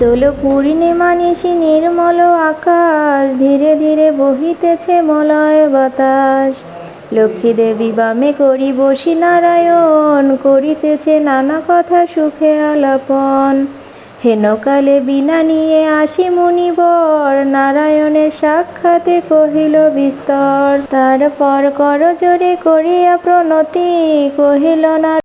দোল পূর্ণিমা নিশি নির্মল আকাশ, ধীরে ধীরে বহিতেছে মলয় বাতাস। লক্ষ্মী দেবী বামে করি বসি নারায়ণ, করিতেছে নানা কথা সুখে আলাপন। হেনকালে বীণা নিয়ে আসি মুনিবর, নারায়ণের সাক্ষাতে কহিল বিস্তর। তারপর করজোড়ে করিয়া প্রণতি, কহিল না